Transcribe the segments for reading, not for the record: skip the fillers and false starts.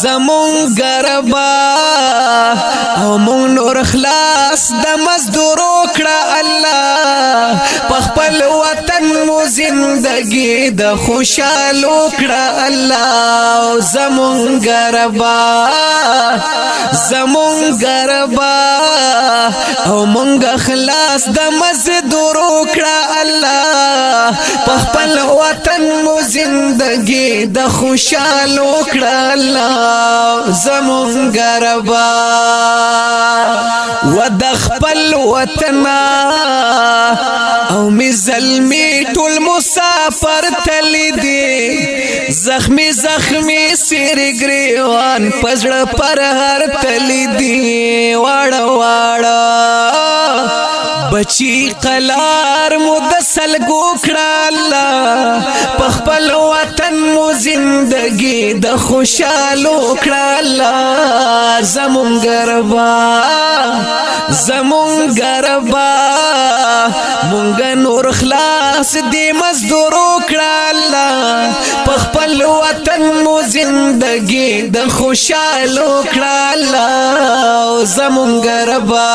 زمون گربا او مون نور خلاص د مزدور کړه الله پخپل وطن مو زندگی د خوشالو کړه الله زمون گربا او مونږ خلاص د مزدور کړه الله پخپل وطن مو زندگی د خوشالو کړه الله زمون گربا و د خپل وطن او می زلمی ټول مسافر تلی دی زخمی سیر گریوان پزړه پر هر تلی دی واړه بچی قلار مدسل گوکړه الله پخپل وطن مو زندگی د خوشالو کړه الله زمون گربا مونږ نور خلاص دی مزدور کړه الله پخپل وطن مو زندگی د خوشالو کړه الله زمون گربا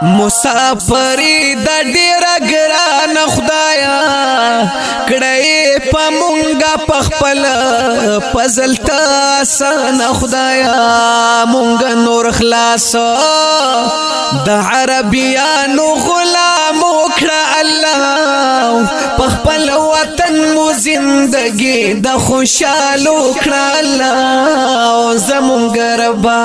مسافری د ډیر ګران خدایا کړه په مونږه پخپل فضل تا سن خدایا مونږ نور خلاص د عربیانو غلام کړه الله پخپل وطن مو زندگی د خوشالو کړه الله زمون گربا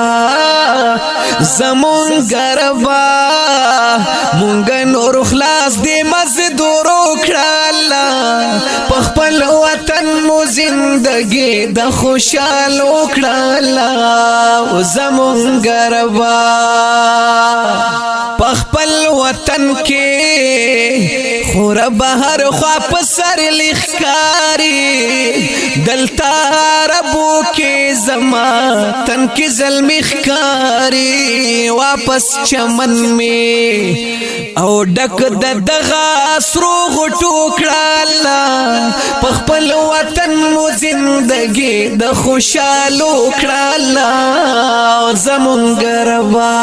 مونږ نور خلاص دی مزدور کړه الله پخپل وطن مو زندگی د خوشالو کړه الله زمون گربا پخپل وطن کې خور بهر خوا په سر لخکاری دلتا ربو کې زما تن کې ظلم ښکاری واپس چمن می او ډک د دغه سرو غټو کړه الله پخپل وطن مو زندگی د خوشالو کړه الله زمون گربا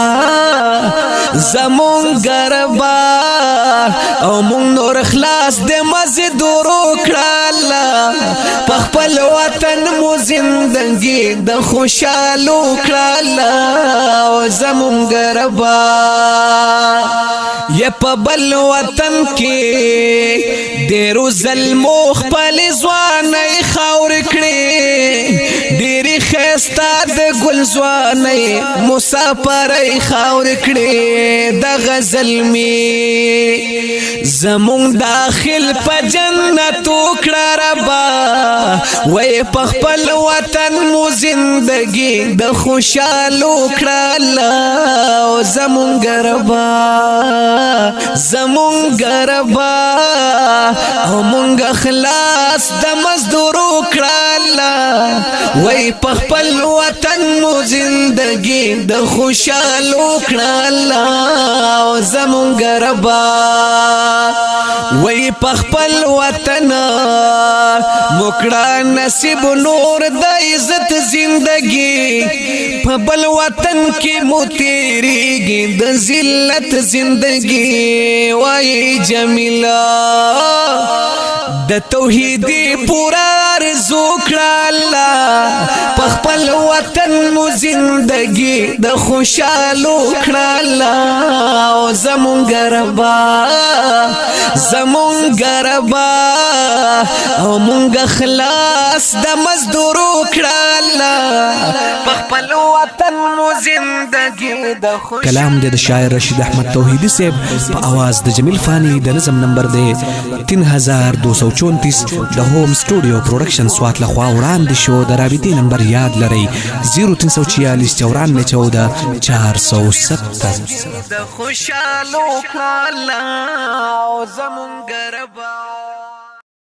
او مونږ نور خلاص د مزدور کړه الله پخپل وطن مو زندگی د خوشالو کړه الله زمون گربا یا په بل وطن کې ډیرو ظلمو خپل ځواني خاور کړي ډیری خستا د ګل ځواني مسافرای خاور کړي د غزلمی زمون داخل په جنت وکړه ربا وای پخپل وطن مو زندگی د خوشالو کړه الله زمون گربا او مونږ خلاص د مزدور کړه الله وای پخپل وطن مو زندگی د خوشالو کړه الله زمون گربا وای پخپل وطن مکړه نصیب نور د عزت زندگی په بل وطن کې مو تیریږي د ذلت زندگی وای جمیلا د توحیدی پورا ارزو کړه الله پخپل وطن مو زندگی د خوشالو کړه الله زمون گربا او مونږ خلاص د مزدور کړه الله پخپل وطن مو زندگی د خوشالو کلام د شاعر رشید احمد توحیدی صاحب په आवाज د جمیل فانی د نظم نمبر دی 3234 د هوم سټوډیو پروډکشن سوات لخوا وړاندې شو د رابطې نمبر یاد لرئ 0346 94 470 د خوشالو کړه الله زمون گربا